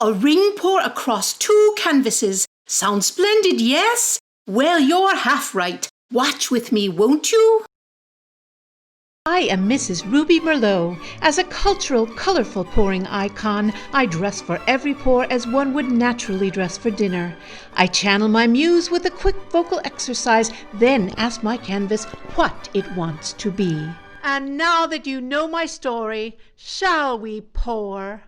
A ring pour across 2 canvases. Sounds splendid, yes? Well, you're half right. Watch with me, won't you? I am Mrs. Ruby Merlot. As a cultural, colorful pouring icon, I dress for every pour as one would naturally dress for dinner. I channel my muse with a quick vocal exercise, then ask my canvas what it wants to be. And now that you know my story, shall we pour?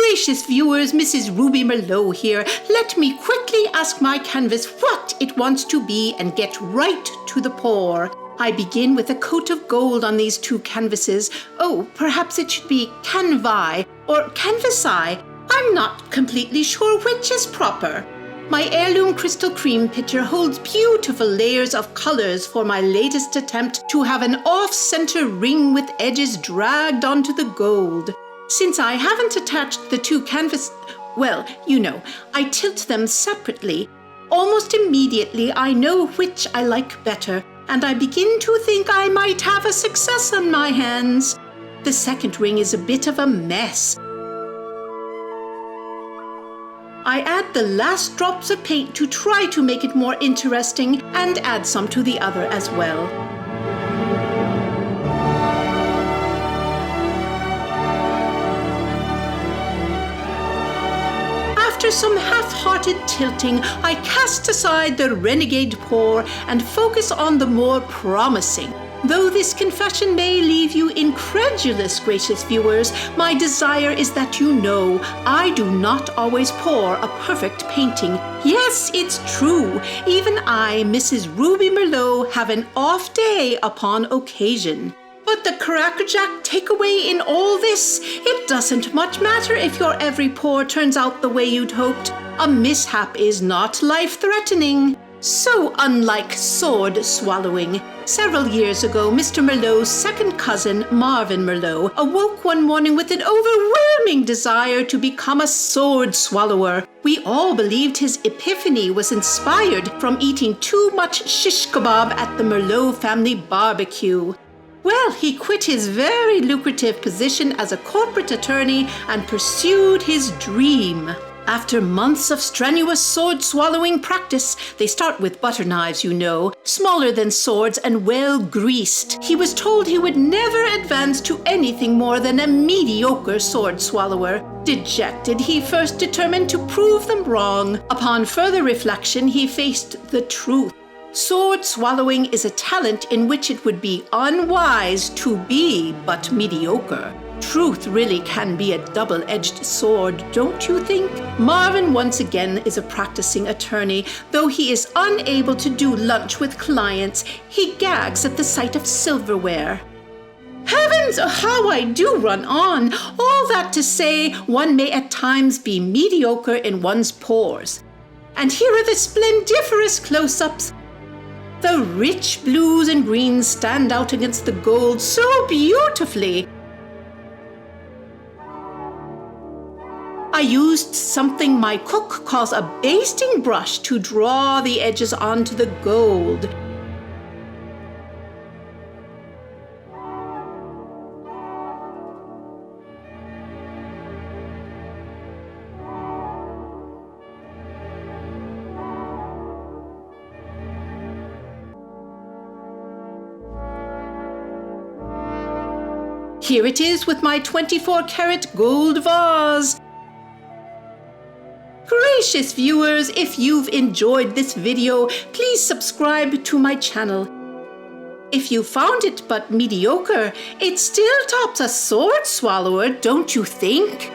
Gracious viewers, Mrs. Ruby Merlot here. Let me quickly ask my canvas what it wants to be and get right to the pour. I begin with a coat of gold on these 2 canvases. Oh, perhaps it should be canvae or canvasi. I'm not completely sure which is proper. My heirloom crystal cream pitcher holds beautiful layers of colors for my latest attempt to have an off-center ring with edges dragged onto the gold. Since I haven't attached the 2 canvases, well, you know, I tilt them separately. Almost immediately I know which I like better, and I begin to think I might have a success on my hands. The second ring is a bit of a mess. I add the last drops of paint to try to make it more interesting and add some to the other as well. After some half-hearted tilting, I cast aside the renegade pour and focus on the more promising. Though this confession may leave you incredulous, gracious viewers, my desire is that you know I do not always pour a perfect painting. Yes, it's true. Even I, Mrs. Ruby Merlot, have an off day upon occasion. But the crackerjack takeaway in all this, it doesn't much matter if your every pour turns out the way you'd hoped. A mishap is not life-threatening. So unlike sword swallowing. Several years ago, Mr. Merlot's second cousin, Marvin Merlot, awoke one morning with an overwhelming desire to become a sword swallower. We all believed his epiphany was inspired from eating too much shish kebab at the Merlot family barbecue. Well, he quit his very lucrative position as a corporate attorney and pursued his dream. After months of strenuous sword-swallowing practice, they start with butter knives, you know, smaller than swords and well-greased. He was told he would never advance to anything more than a mediocre sword-swallower. Dejected, he first determined to prove them wrong. Upon further reflection, he faced the truth. Sword swallowing is a talent in which it would be unwise to be but mediocre. Truth really can be a double-edged sword, don't you think? Marvin once again is a practicing attorney. Though he is unable to do lunch with clients, he gags at the sight of silverware. Heavens, how I do run on! All that to say, one may at times be mediocre in one's pours. And here are the splendiferous close-ups. The rich blues and greens stand out against the gold so beautifully. I used something my cook calls a basting brush to draw the edges onto the gold. Here it is with my 24-karat gold vase. Gracious viewers, if you've enjoyed this video, please subscribe to my channel. If you found it but mediocre, it still tops a sword swallower, don't you think?